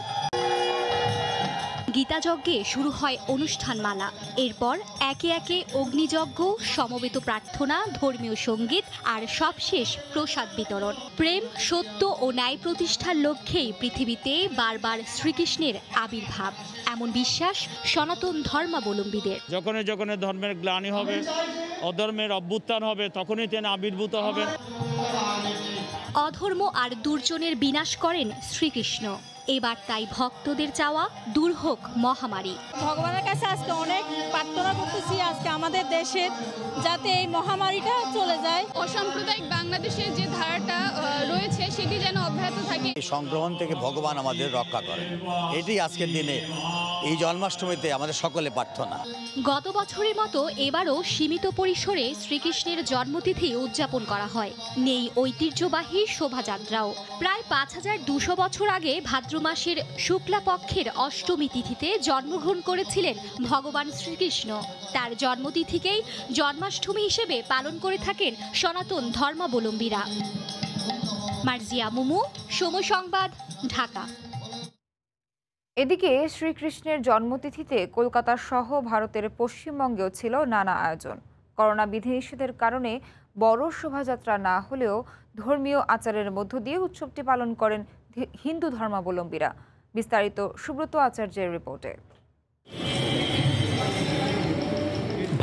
গীতাযজ্ঞে শুরু হয় অনুষ্ঠানমালা। এরপর একে একে অগ্নিযজ্ঞ, সমবেত প্রার্থনা, ধর্মীয় সঙ্গীত আর সবশেষ প্রসাদ বিতরণ। প্রেম, সত্য ও ন্যায় প্রতিষ্ঠার লক্ষ্যেই পৃথিবীতে বারবার শ্রীকৃষ্ণের আবির্ভাব, এমন বিশ্বাস সনাতন ধর্মাবলম্বীদের। যখনই যখনই ধর্মের গ্লানি হবে, অধর্মের অভ্যুত্থান হবে, তখনই তিনি আবির্ভূত হবেন। অধর্ম আর দুর্জনের বিনাশ করেন শ্রীকৃষ্ণ। এবার তাই ভক্তদের চাওয়া দূর হোক মহামারী। ভগবানের কাছে আজকে অনেক প্রার্থনা করতেছি আজকে আমাদের দেশের যাতে এই মহামারীটা চলে যায়। অসাম্প্রদায়িক বাংলাদেশের যে ধারাটা রয়েছে সেটি যেন অব্যাহত থাকে। এই সংগ্রহণ থেকে ভগবান আমাদের রক্ষা করেন, এটি আজকের দিনে এই জন্মাষ্টমীতে আমাদের সকলে প্রার্থনা। গত বছরের মতো এবারও সীমিত পরিসরে শ্রীকৃষ্ণের জন্মতিথি উদযাপন করা হয়। নেই ঐতিহ্যবাহী শোভাযাত্রাও। প্রায় 5,200 বছর আগে ভাদ্র মাসের শুক্লা পক্ষের অষ্টমী তিথিতে জন্মগ্রহণ করেছিলেন ভগবান শ্রীকৃষ্ণ। তার জন্মতিথিকেই জন্মাষ্টমী হিসেবে পালন করে থাকেন সনাতন ধর্মাবলম্বীরা। মার্জিয়া মুমু, সময় সংবাদ, ঢাকা। এদিকে শ্রীকৃষ্ণের জন্মতিথিতে কলকাতা সহ ভারতের পশ্চিমবঙ্গেও ছিল নানা আয়োজন। করোনা বিধিনিষেধের কারণে বড় শোভাযাত্রা না হলেও ধর্মীয় আচারের মধ্য দিয়ে উৎসবটি পালন করেন হিন্দু ধর্মাবলম্বীরা। বিস্তারিত সুব্রত আচার্যের রিপোর্টে।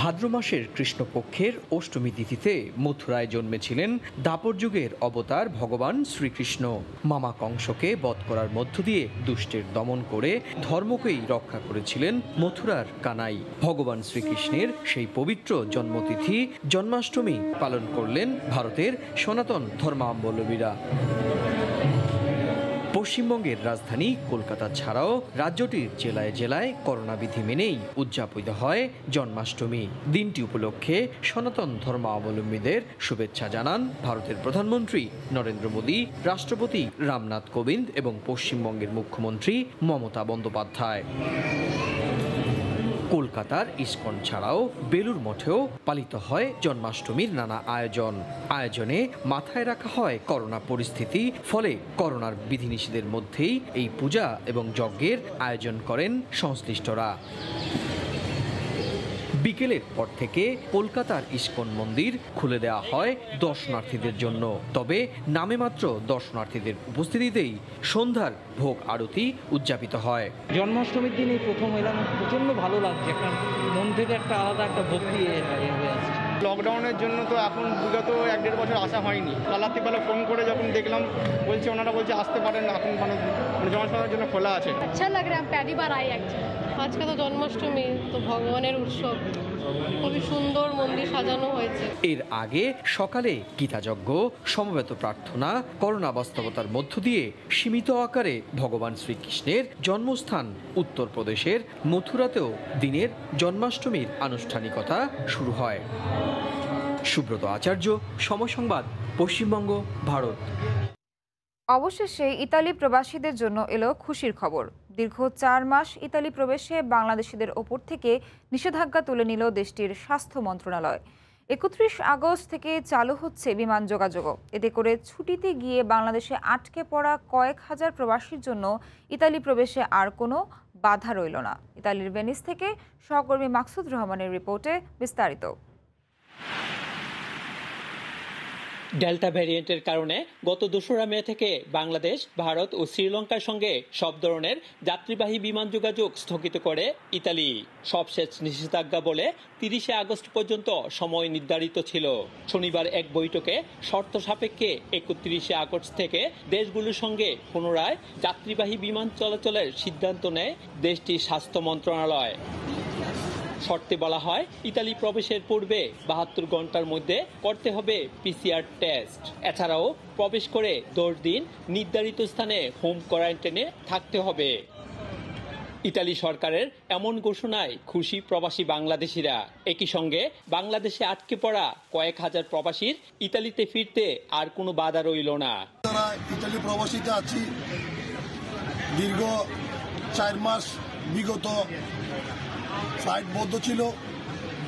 ভাদ্র মাসের কৃষ্ণপক্ষের অষ্টমী তিথিতে মথুরায় জন্মেছিলেন দ্বাপর যুগের অবতার ভগবান শ্রীকৃষ্ণ। মামা কংসকে বধ করার মধ্য দিয়ে দুষ্টের দমন করে ধর্মকেই রক্ষা করেছিলেন মথুরার কানাই। ভগবান শ্রীকৃষ্ণের সেই পবিত্র জন্মতিথি জন্মাষ্টমী পালন করলেন ভারতের সনাতন ধর্মাবলম্বীরা। পশ্চিমবঙ্গের রাজধানী কলকাতা ছাড়াও রাজ্যটির জেলায় জেলায় করোনা বিধি মেনেই উদযাপিত হয় জন্মাষ্টমী। দিনটি উপলক্ষে সনাতন ধর্মাবলম্বীদের শুভেচ্ছা জানান ভারতের প্রধানমন্ত্রী নরেন্দ্র মোদী, রাষ্ট্রপতি রামনাথ কোবিন্দ এবং পশ্চিমবঙ্গের মুখ্যমন্ত্রী মমতা বন্দ্যোপাধ্যায়। কলকাতার ইসকন ছাড়াও বেলুর মঠেও পালিত হয় জন্মাষ্টমীর নানা আয়োজনে মাথায় রাখা হয় করোনা পরিস্থিতি, ফলে করোনার বিধিনিষেধের মধ্যেই এই পূজা এবং যজ্ঞের আয়োজন করেন সংশ্লিষ্টরা। বিকেলের পর থেকে কলকাতার ইসকন মন্দির খুলে দেওয়া হয় দর্শনার্থীদের জন্য। তবে নামে মাত্র দর্শনার্থীদের উপস্থিতিতেই সন্ধ্যার ভোগ আরতি উদযাপিত হয়। জন্মাষ্টমীর দিন এই প্রথম এলাম, প্রচণ্ড ভালো লাগছে, একটা মন থেকে একটা আলাদা একটা ভক্তি হয়ে আছে। লকডাউনের জন্য তো এখন বিগত 1-1.5 বছর আসা হয়নি। রাত্রিবেলা ফোন করে যখন দেখলাম বলছে, ওনারা বলছে আসতে পারেন এখন, মানে জনসাধারণের জন্য খোলা আছে। আচ্ছা লাগ রা পহলি বার আই আজকে তো জন্মাষ্টমী, তো ভগবানের উৎসব, খুবই সুন্দর মন্দির সাজানো হয়েছে। এর আগে সকালে গীতাযজ্ঞ, সমবেত প্রার্থনা, করোনা বাস্তবতার মধ্য দিয়ে সীমিত আকারে ভগবান শ্রীকৃষ্ণের জন্মস্থান উত্তরপ্রদেশের মথুরাতেও দিনের জন্মাষ্টমীর আনুষ্ঠানিকতা শুরু হয়। সুব্রত আচার্য, সময় সংবাদ, পশ্চিমবঙ্গ, ভারত। অবশেষে ইতালি প্রবাসীদের জন্য এলো খুশির খবর। দীর্ঘ 4 মাস ইতালি প্রবেশে বাংলাদেশিদের ওপর থেকে নিষেধাজ্ঞা তুলে নিল দেশটির স্বাস্থ্য মন্ত্রণালয়। 31 আগস্ট থেকে চালু হচ্ছে বিমান যোগাযোগও। এতে করে ছুটিতে গিয়ে বাংলাদেশে আটকে পড়া কয়েক হাজার প্রবাসীর জন্য ইতালি প্রবেশে আর কোনো বাধা রইল না। ইতালির ভেনিস থেকে সহকর্মী মাকসুদ রহমানের রিপোর্টে বিস্তারিত। ডেল্টা ভ্যারিয়েন্টের কারণে গত 2রা মে থেকে বাংলাদেশ, ভারত ও শ্রীলঙ্কার সঙ্গে সব ধরনের যাত্রীবাহী বিমান যোগাযোগ স্থগিত করে ইতালি। সবশেষ নিষেধাজ্ঞা বলে 30 আগস্ট পর্যন্ত সময় নির্ধারিত ছিল। শনিবার এক বৈঠকে শর্ত সাপেক্ষে 31 আগস্ট থেকে দেশগুলোর সঙ্গে পুনরায় যাত্রীবাহী বিমান চলাচলের সিদ্ধান্ত নেয় দেশটির স্বাস্থ্য মন্ত্রণালয়। শর্তে বলা হয়, ইতালি প্রবেশের পূর্বে 72 ঘন্টার মধ্যে করতে হবে পিসিআর টেস্ট। এছাড়াও প্রবেশ করে 10 দিন নির্ধারিত স্থানে হোম কোয়ারেন্টাইনে থাকতে হবে। ইতালি সরকারের এমন ঘোষণায় খুশি প্রবাসী বাংলাদেশিরা। একই সঙ্গে বাংলাদেশে আটকে পড়া কয়েক হাজার প্রবাসীর ইতালিতে ফিরতে আর কোনো বাধা রইল না। ইতালি প্রবাসীতে আছি দীর্ঘ 4 মাস, বিগত ফ্লাইট বন্ধ ছিল,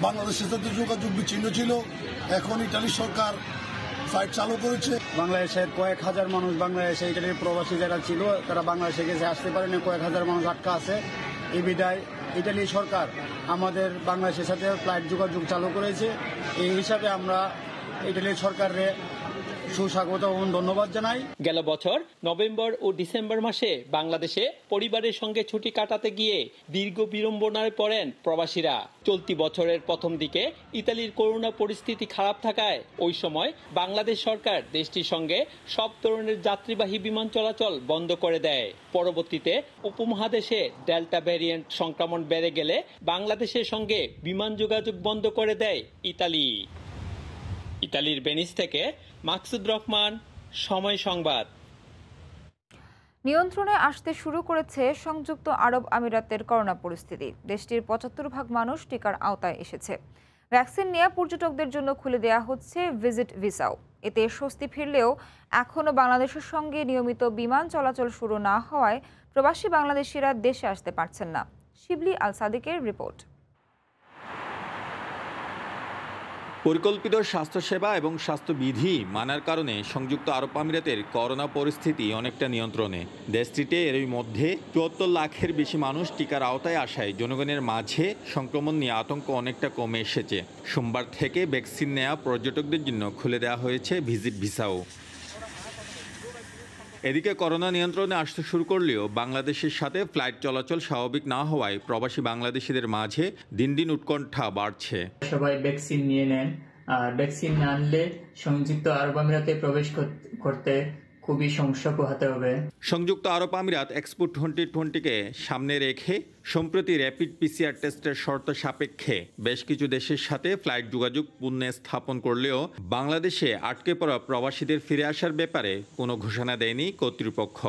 বাংলাদেশের সাথে যোগাযোগ বিচ্ছিন্ন ছিল। এখন ইতালি সরকার ফ্লাইট চালু করেছে। বাংলাদেশের কয়েক হাজার মানুষ, বাংলাদেশে ইতালির প্রবাসী যারা ছিল তারা বাংলাদেশে গেছে, আসতে পারেনি। কয়েক হাজার মানুষ আটকা আছে। এই বিদায় ইতালি সরকার আমাদের বাংলাদেশের সাথে ফ্লাইট যোগাযোগ চালু করেছে। এই হিসাবে আমরা ইতালির সরকারের সুস্বাগত ও ধন্যবাদ জানাই। গেল বছর নভেম্বর ও ডিসেম্বর মাসে বাংলাদেশে পরিবারের সঙ্গে ছুটি কাটাতে গিয়ে দীর্ঘ বিড়ম্বনায় পড়েন প্রবাসীরা। চলতি বছরের প্রথম দিকে ইতালির করোনা পরিস্থিতি খারাপ থাকায় ওই সময় বাংলাদেশ সরকার দেশটির সঙ্গে সব ধরনের যাত্রীবাহী বিমান চলাচল বন্ধ করে দেয়। পরবর্তীতে উপমহাদেশে ডেল্টা ভ্যারিয়েন্ট সংক্রমণ বেড়ে গেলে বাংলাদেশের সঙ্গে বিমান যোগাযোগ বন্ধ করে দেয় ইতালি। ইতালির ভেনিস থেকে মাকসুদ রহমান, সময় সংবাদ। নিয়ন্ত্রণে আসতে শুরু করেছে সংযুক্ত আরব আমিরাতের করোনা পরিস্থিতি। দেশটির 75% মানুষ টিকার আওতায় এসেছে। ভ্যাকসিন নেওয়া পর্যটকদের জন্য খুলে দেওয়া হচ্ছে ভিজিট ভিসাও। এতে স্বস্তি ফিরলেও এখনও বাংলাদেশের সঙ্গে নিয়মিত বিমান চলাচল শুরু না হওয়ায় প্রবাসী বাংলাদেশিরা দেশে আসতে পারছেন না। শিবলি আল সাদিকের রিপোর্ট। পরিকল্পিত স্বাস্থ্যসেবা এবং স্বাস্থ্যবিধি মানার কারণে সংযুক্ত আরব আমিরাতের করোনা পরিস্থিতি অনেকটা নিয়ন্ত্রণে। দেশটিতে এরই মধ্যে 74 লাখের বেশি মানুষ টিকার আওতায় আসায় জনগণের মাঝে সংক্রমণ নিয়ে আতঙ্ক অনেকটা কমে এসেছে। সোমবার থেকে ভ্যাকসিন নেওয়া পর্যটকদের জন্য খুলে দেওয়া হয়েছে ভিজিট ভিসাও। এদিকে করোনা নিয়ন্ত্রণে আসতে শুরু করলেও বাংলাদেশের সাথে ফ্লাইট চলাচল স্বাভাবিক না হওয়ায় প্রবাসী বাংলাদেশিদের মাঝে দিন দিন উৎকণ্ঠা বাড়ছে। সবাই ভ্যাকসিন নিয়ে নেন, আর ভ্যাকসিন না আনলে সংযুক্ত আরব আমিরাতে প্রবেশ করতে খুবই সমস্যা পোহাতে হবে। সংযুক্ত আরব আমিরাত এক্সপো 2020-কে সামনে রেখে সম্প্রতি র্যাপিড পিসিআর টেস্টের শর্ত সাপেক্ষে বেশ কিছু দেশের সাথে ফ্লাইট যোগাযোগ পুনঃস্থাপন করলেও বাংলাদেশে আটকে পড়া প্রবাসীদের ফিরে আসার ব্যাপারে কোনো ঘোষণা দেয়নি কর্তৃপক্ষ।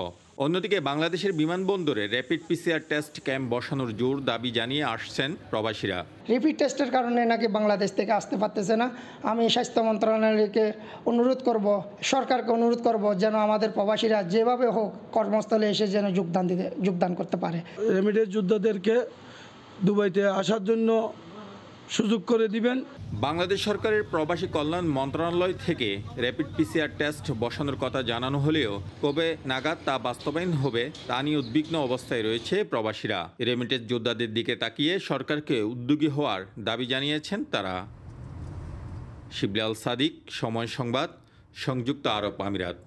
অন্যদিকে বাংলাদেশের বিমানবন্দরে র্যাপিড পিসিআর টেস্ট ক্যাম্প বসানোর জোর দাবি জানিয়ে আসছেন প্রবাসীরা। র্যাপিড টেস্টের কারণে নাকি বাংলাদেশ থেকে আসতে পারতেছে না। আমি স্বাস্থ্য মন্ত্রণালয়কে অনুরোধ করব, সরকারকে অনুরোধ করব যেন আমাদের প্রবাসীরা যেভাবে হোক কর্মস্থলে এসে যেন যোগদান করতে পারে। রেমিটেন্স যোদ্ধাদেরকে দুবাইতে আসার জন্য সুযোগ করে দিবেন। বাংলাদেশ সরকারের প্রবাসী কল্যাণ মন্ত্রণালয় থেকে র্যাপিড পিসিআর টেস্ট বসানোর কথা জানানো হলেও কবে নাগাদ তা বাস্তবায়ন হবে তা নিয়ে উদ্বিগ্ন অবস্থায় রয়েছে প্রবাসীরা। রেমিটেন্স যোদ্ধাদের দিকে তাকিয়ে সরকারকে উদ্যোগী হওয়ার দাবি জানিয়েছেন তারা। শিবলি আল সাদিক, সময় সংবাদ, সংযুক্ত আরব আমিরাত।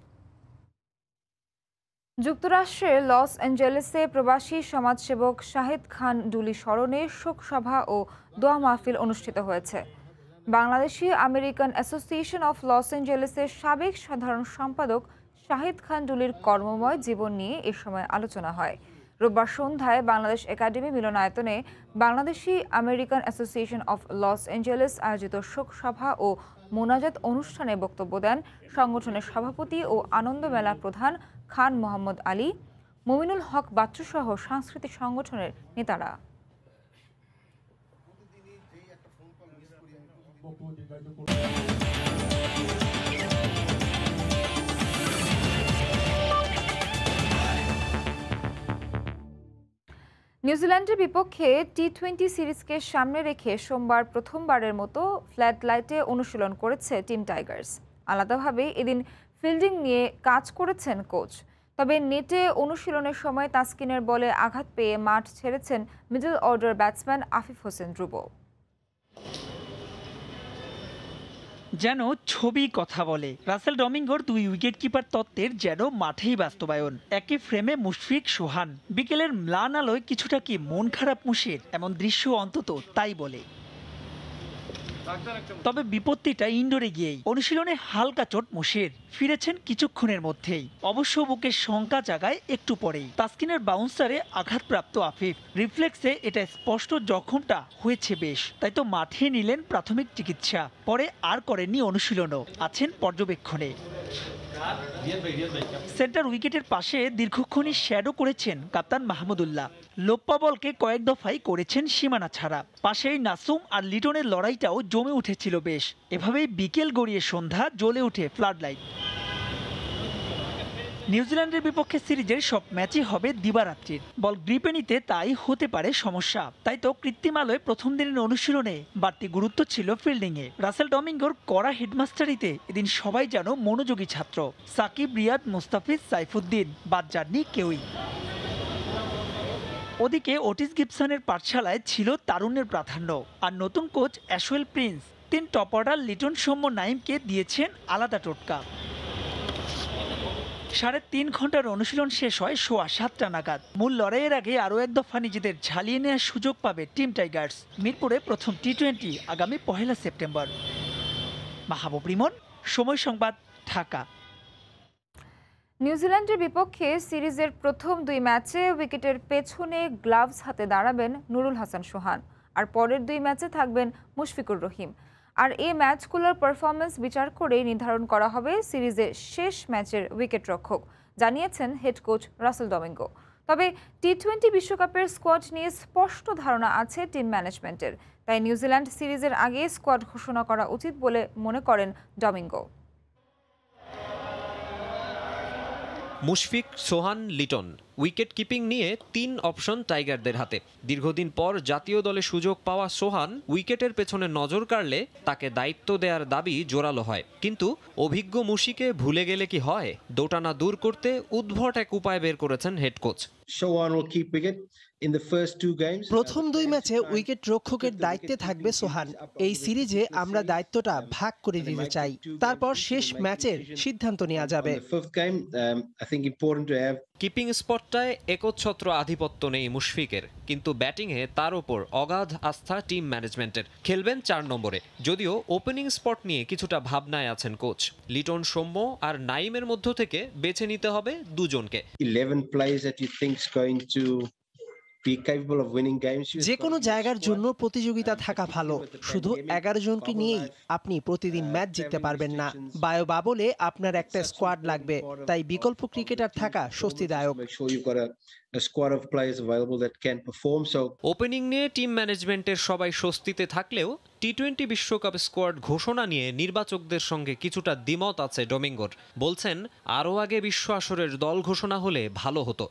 যুক্তরাষ্ট্রের লস অ্যাঞ্জেলেসে প্রবাসী সমাজসেবক শাহিদ খান ডুলি স্মরণে শোকসভা ও দোয়া মাহফিল অনুষ্ঠিত হয়েছে। Bangladeshi American association of Los অ্যাঞ্জেলেসের সাবেক সাধারণ সম্পাদক শাহিদ খান ডুলির কর্মময় জীবন নিয়ে এ সময় আলোচনা হয়। রোববার সন্ধ্যায় বাংলাদেশ একাডেমি মিলনায়তনে Bangladeshi American association of Los Angeles আয়োজিত শোকসভা ও মোনাজাত অনুষ্ঠানে বক্তব্য দেন সংগঠনের সভাপতি ও আনন্দ মেলা প্রধান খান মোহাম্মদ আলী, মুমিনুল হক বাচ্চুসহ সাংস্কৃতিক সংগঠনের নেতারা। নিউজিল্যান্ডের বিপক্ষে টি-20 সিরিজকে সামনে রেখে সোমবার প্রথমবারের মতো ফ্ল্যাট লাইটে অনুশীলন করেছে টিম টাইগার্স। আলাদাভাবে এদিন ফিল্ডিং নিয়ে কাজ করেছেন কোচ। তবে নেটে অনুশীলনের সময় তাসকিনের বলে আঘাত পেয়ে মাঠ ছেড়েছেন middle order batsman Afif Hossain Dhrubo. যেন ছবি কথা বলে। রাসেল ডমিঙ্গোর 2 উইকেট কিপার তত্ত্বের যেন মাঠেই বাস্তবায়ন। একই ফ্রেমে মুশফিক, সোহান। বিকেলের ম্লান আলোয় কিছুটা কি মন খারাপ মুশির, এমন দৃশ্য অন্তত তাই বলে। তবে বিপত্তিটা ইনডোরে গিয়েই। অনুশীলনে হালকা চোট মুশির, ফিরেছেন কিছুক্ষণের মধ্যেই। অবশ্য বুকের শঙ্কা জাগায় একটু পরেই। তাসকিনের বাউন্সারে আঘাতপ্রাপ্ত আফিফ। রিফ্লেক্সে এটা স্পষ্ট জখমটা হয়েছে বেশ, তাই তো মাঠে নিলেন প্রাথমিক চিকিৎসা। পরে আর করেননি অনুশীলনও, আছেন পর্যবেক্ষণে। সেন্টার উইকেটের পাশে দীর্ঘক্ষণই শ্যাডো করেছেন কাপ্তান মাহমুদুল্লাহ। লোপ্পা বলকে কয়েক দফাই করেছেন সীমানা ছাড়া। পাশেই নাসুম আর লিটনের লড়াইটাও জমে উঠেছিল বেশ। এভাবেই বিকেল গড়িয়ে সন্ধ্যা জ্বলে ওঠে ফ্লাড লাইট। নিউজিল্যান্ডের বিপক্ষে সিরিজের সব ম্যাচই হবে দিবারাত্রির। বল গ্রিপে নিতে তাই হতে পারে সমস্যা। তাই তো কৃত্রিম আলোয় প্রথম দিনের অনুশীলনে বাড়তি গুরুত্ব ছিল ফিল্ডিংয়ে। রাসেল ডমিঙ্গোর কড়া হেডমাস্টারিতে এদিন সবাই যেন মনোযোগী ছাত্র। সাকিব, রিয়াদ, মুস্তাফিজ, সাইফুদ্দিন বাদ যাননি কেউই। ওদিকে ওটিস গিবসনের পাঠশালায় ছিল তারুণ্যের প্রাধান্য। আর নতুন coach Ashwell Prince 3 top order Liton, Soumya, নাইমকে দিয়েছেন আলাদা টোটকা। 3.5 ঘন্টার অনুশীলন শেষ হয় 7:15 নাগাদ। মূল লড়াইয়ের আগে আরও এক দফা নিজেদের ঝালিয়ে নেওয়ার সুযোগ পাবে টিম টাইগার্স। মিরপুরে প্রথম টি-20 আগামী 1 সেপ্টেম্বর। মাহবুব রিমন, সময় সংবাদ, ঢাকা। নিউজিল্যান্ডের বিপক্ষে সিরিজের প্রথম 2 ম্যাচে উইকেটের পেছনে গ্লাভস হাতে দাঁড়াবেন নুরুল হাসান সোহান, আর পরের 2 ম্যাচে থাকবেন মুশফিকুর রহিম। আর এই ম্যাচগুলোর পারফরমেন্স বিচার করে নির্ধারণ করা হবে সিরিজের শেষ ম্যাচের উইকেট রক্ষক, জানিয়েছেন হেড কোচ রাসেল ডমিঙ্গো। তবে টি-20 বিশ্বকাপের স্কোয়াড নিয়ে স্পষ্ট ধারণা আছে টিম ম্যানেজমেন্টের, তাই নিউজিল্যান্ড সিরিজের আগে স্কোয়াড ঘোষণা করা উচিত বলে মনে করেন ডমিঙ্গো। মুশফিক, সোহান, লিটন উইকেট কিপিং নিয়ে 3 অপশন টাইগারদের হাতে। দীর্ঘদিন পর জাতীয় দলে সুযোগ পাওয়া সোহান উইকেটের পেছনে নজর কাড়লে তাকে দায়িত্ব দেওয়ার দাবি জোরালো হয়। কিন্তু অভিজ্ঞ মুশিকে ভুলে গেলে কি হয়? দোটানা দূর করতে উদ্ভট এক উপায় বের করেছেন হেড কোচ। প্রথম 2 ম্যাচে উইকেট রক্ষকের দায়িত্বে থাকবে সোহান। এই সিরিজে আমরা দায়িত্বটা ভাগ করে দিতে চাই, তারপর শেষ ম্যাচের সিদ্ধান্ত নেওয়া যাবে। কিপিং স্পটটায় একচ্ছত্র আধিপত্য নেই মুশফিকের, কিন্তু ব্যাটিংয়ে তার ওপর অগাধ আস্থা টিম ম্যানেজমেন্টের। খেলবেন 4 নম্বরে, যদিও ওপেনিং স্পট নিয়ে কিছুটা ভাবনায় আছেন কোচ। লিটন, সৌম্য আর নাইমের মধ্য থেকে বেছে নিতে হবে 2 জনকে। যে কোনো জায়গার জন্য প্রতিযোগিতা থাকা ভালো। শুধু 11 জনকে নিয়েই আপনি প্রতিদিন ম্যাচ জিততে পারবেন না। বায়ো বাবলে আপনার একটা স্কোয়াড লাগবে, তাই বিকল্প ক্রিকেটার থাকা স্বস্তিদায়ক। ওপেনিং নিয়ে টিম ম্যানেজমেন্টের সবাই স্বস্তিতে থাকলেও টি-20 বিশ্বকাপ স্কোয়াড ঘোষণা নিয়ে নির্বাচকদের সঙ্গে কিছুটা দ্বিমত আছে ডমিঙ্গোর। বলছেন আরও আগে বিশ্ব আসরের দল ঘোষণা হলে ভালো হতো।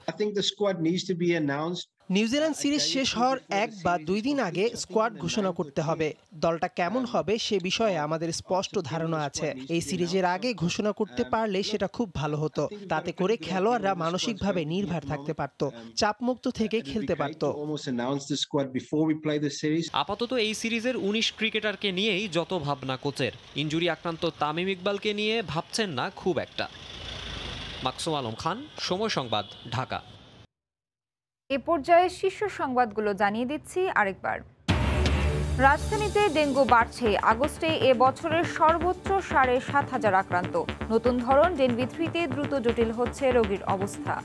নিউজিল্যান্ড সিরিজ শেষ হওয়ার 1 বা 2 দিন আগে স্কোয়াড ঘোষণা করতে হবে। দলটা কেমন হবে সে বিষয়ে আমাদের স্পষ্ট ধারণা আছে। এই সিরিজের আগে ঘোষণা করতে পারলে সেটা খুব ভালো হতো। তাতে করে খেলোয়াড়রা মানসিকভাবে নির্ভর থাকতে পারত, চাপমুক্ত থেকে খেলতে পারত। আপাতত এই সিরিজের 19 ক্রিকেটারকে নিয়েই যত ভাবনা কোচের। ইনজুরি আক্রান্ত তামিম ইকবালকে নিয়ে ভাবছেন না খুব একটা। মাকসুম আলম খান, সময় সংবাদ, ঢাকা। এ পর্যায়ে শীর্ষ সংবাদগুলো জানিয়ে দিচ্ছি আরেকবার। রাজধানীতে ডেঙ্গু বাড়ছে। আগস্টে এ বছরের সর্বোচ্চ ৭,৫০০ আক্রান্ত। নতুন ধরন ডেঙ্গি-3তে দ্রুত জটিল হচ্ছে রোগীর অবস্থা।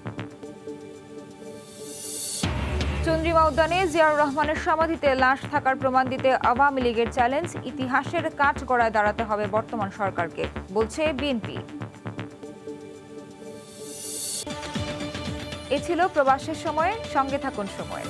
চন্দ্রিমা উদ্যানে জিয়াউর রহমানের সমাধিতে লাশ থাকার প্রমাণ দিতে আওয়ামী লীগের চ্যালেঞ্জ। ইতিহাসের কাঠগড়ায় দাঁড়াতে হবে বর্তমান সরকারকে, বলছে বিএনপি। এ ছিল প্রবাসের সময়ে, সঙ্গে থাকুন সময়।